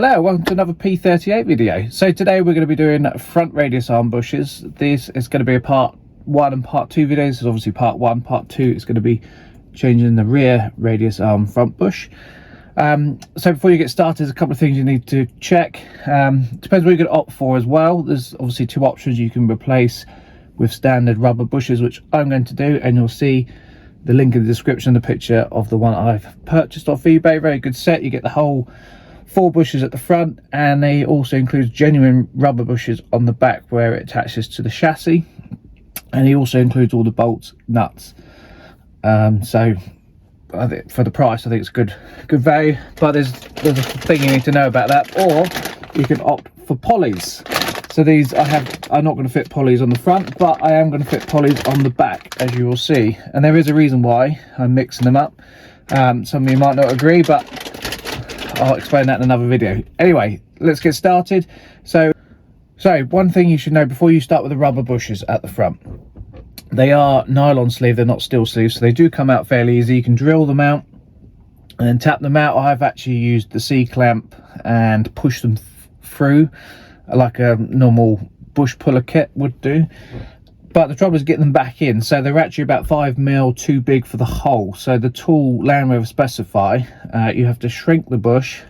Hello, welcome to another P38 video. So today we're going to be doing front radius arm bushes. This is going to be a part 1 and part 2 videos. This is obviously part 1. Part 2 is going to be changing the rear radius arm front bush. So before you get started, there's a couple of things you need to check. Depends what you're going to opt for as well. There's obviously 2 options. You can replace with standard rubber bushes, which I'm going to do, and you'll see the link in the description, the picture of the one I've purchased off eBay. Very good set. You get the whole 4 bushes at the front, and they also include genuine rubber bushes on the back where it attaches to the chassis, and he also includes all the bolts, nuts. So I think for the price, I think it's good value. But there's a thing you need to know about that, or you can opt for polys. So these I'm not going to fit polys on the front, but I am going to fit polys on the back, as you will see, and there is a reason why I'm mixing them up. Some of you might not agree, but I'll explain that in another video. Anyway, let's get started. So one thing you should know before you start with the rubber bushes at the front, they are nylon sleeve, they're not steel sleeves, so they do come out fairly easy. You can drill them out and then tap them out. I've actually used the C-clamp and push them through like a normal bush puller kit would do. But the trouble is getting them back in, so they're actually about 5mm too big for the hole. So the tool Land Rover specify, you have to shrink the bush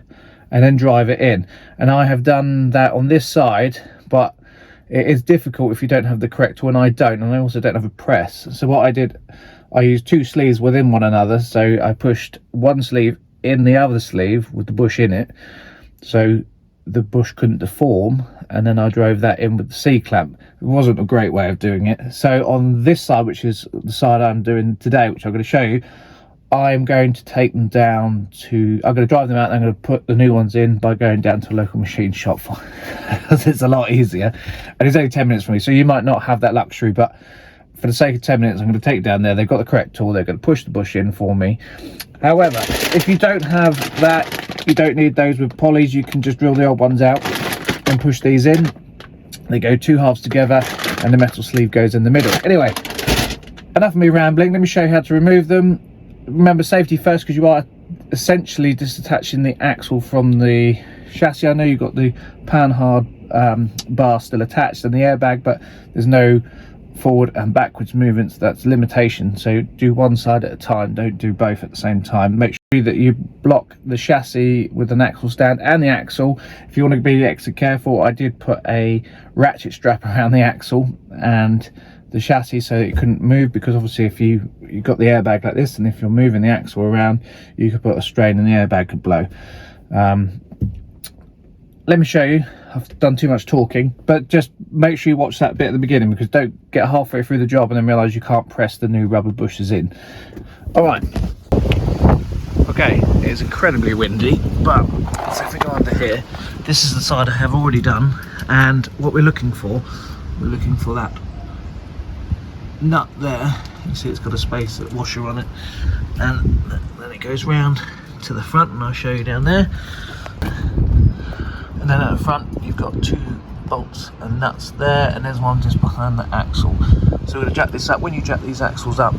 and then drive it in. And I have done that on this side, but it is difficult if you don't have the correct tool, and I don't, and I also don't have a press. So what I did, I used 2 sleeves within one another. So I pushed one sleeve in the other sleeve with the bush in it, so the bush couldn't deform, and then I drove that in with the C-clamp. It wasn't a great way of doing it. So on this side, which is the side I'm doing today, which I'm going to show you, I'm going to take them down to, I'm going to drive them out, and I'm going to put the new ones in by going down to a local machine shop, because it's a lot easier, and it's only 10 minutes from me, so you might not have that luxury, but for the sake of 10 minutes, I'm going to take it down there. They've got the correct tool, they're going to push the bush in for me. However, if you don't have that, you don't need those with polys, you can just drill the old ones out and push these in. They go 2 halves together, and the metal sleeve goes in the middle. Anyway, enough of me rambling. Let me show you how to remove them. Remember, safety first, because you are essentially disattaching the axle from the chassis. I know you've got the panhard bar still attached and the airbag, but there's no forward and backwards movements. That's limitation, so do one side at a time, don't do both at the same time. Make sure that you block the chassis with an axle stand and the axle. If you want to be extra careful, I did put a ratchet strap around the axle and the chassis so that it couldn't move, because obviously if you got the airbag like this, and if you're moving the axle around, you could put a strain and the airbag could blow. Let me show you. I've done too much talking, but just make sure you watch that bit at the beginning, because don't get halfway through the job and then realize you can't press the new rubber bushes in. All right. Okay, it's incredibly windy, but so if we go under here, this is the side I have already done, and what we're looking for that nut there. You see it's got a space washer on it, and then it goes round to the front, and I'll show you down there. And then at the front you've got 2 bolts and nuts there, and there's one just behind the axle. So we're going to jack this up. When you jack these axles up,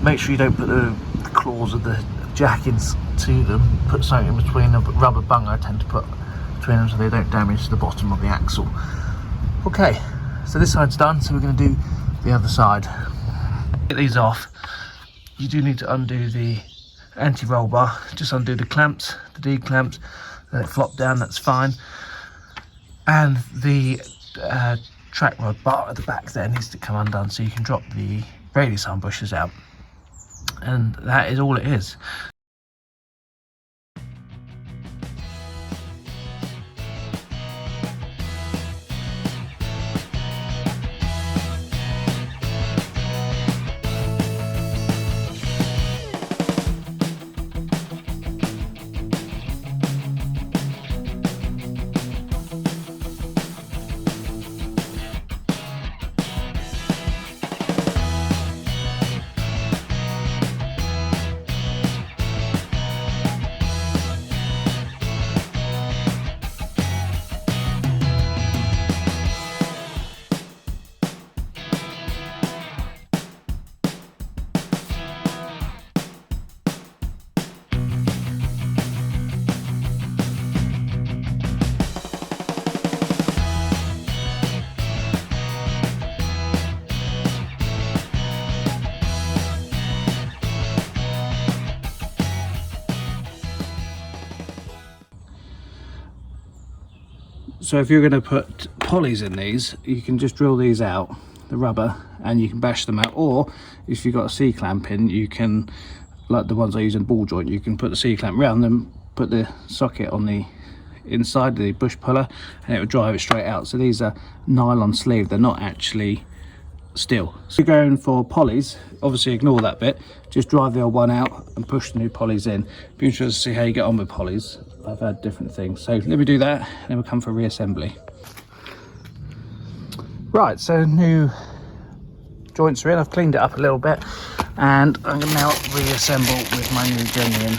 make sure you don't put the claws of the jack into them. Put something in between, a rubber bung I tend to put between them so they don't damage the bottom of the axle. Okay, so this side's done, so we're going to do the other side. Get these off. You do need to undo the anti-roll bar. Just undo the clamps, the D clamps. Let it flop down, that's fine. And the track rod bar at the back there needs to come undone, so you can drop the radius arm bushes out. And that is all it is. So if you're going to put polys in these, you can just drill these out, the rubber, and you can bash them out. Or if you've got a C-clamp in, you can, like the ones I use in ball joint, you can put the C-clamp round them, put the socket on the inside the bush puller, and it will drive it straight out. So these are nylon sleeve, they're not actually steel. So you're going for polys, obviously ignore that bit, just drive the old one out and push the new polys in. Be interested to see how you get on with polys. I've had different things, so let me do that and then we'll come for reassembly. Right, so new joints are in. I've cleaned it up a little bit and I'm going to now reassemble with my new genuine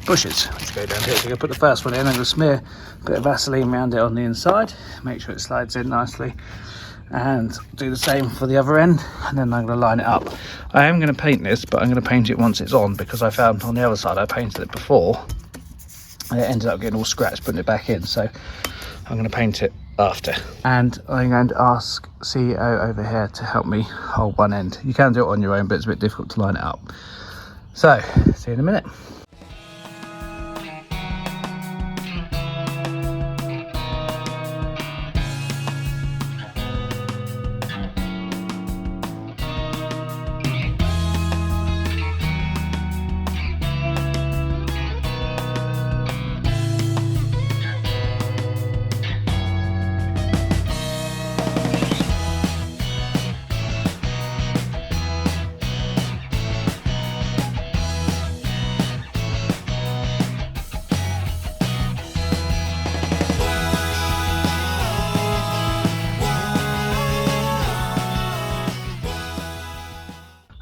bushes, which go down here. So I'm going to put the first one in. I'm going to smear a bit of Vaseline around it on the inside, make sure it slides in nicely, and do the same for the other end, and then I'm going to line it up. I am going to paint this, but I'm going to paint it once it's on, because I found on the other side I painted it before and it ended up getting all scratched putting it back in, so I'm going to paint it after. And I'm going to ask CEO over here to help me hold one end. You can do it on your own, but it's a bit difficult to line it up. So see you in a minute.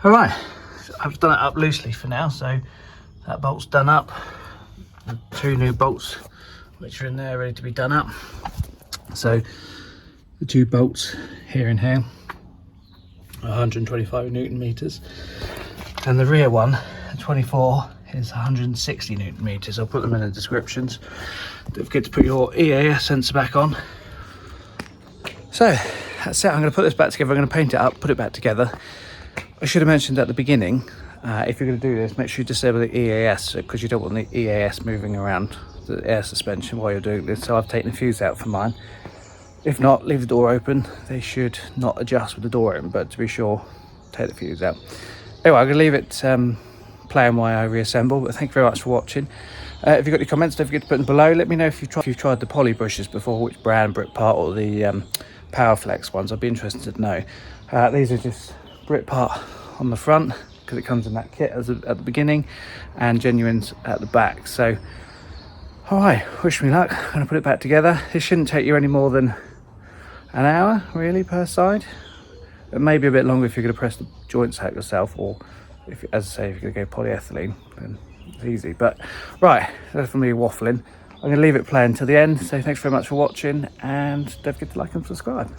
All right, I've done it up loosely for now, so that bolt's done up. The two new bolts which are in there ready to be done up. So the two bolts here and here are 125 Newton meters, and the rear one, 24, is 160 Newton meters. I'll put them in the descriptions. Don't forget to put your EAS sensor back on. So that's it. I'm going to put this back together. I'm going to paint it up, put it back together. I should have mentioned at the beginning, if you're going to do this, make sure you disable the EAS, because you don't want the EAS moving around the air suspension while you're doing this. So I've taken the fuse out for mine. If not, leave the door open. They should not adjust with the door open, but to be sure, take the fuse out. Anyway, I'm going to leave it playing while I reassemble, but thank you very much for watching. If you've got any comments, don't forget to put them below. Let me know if you've tried the poly brushes before, which brand, Brit Part or the Powerflex ones. I'd be interested to know. These are just Brit Part on the front, because it comes in that kit at the beginning, and genuines at the back. So all right, wish me luck. I'm going to put it back together. This shouldn't take you any more than an hour really per side. It may be a bit longer if you're going to press the joints out yourself, or if, as I say, if you're going to go polyethylene, then it's easy. But right, that's for me waffling. I'm going to leave it playing to the end. So thanks very much for watching, and don't forget to like and subscribe.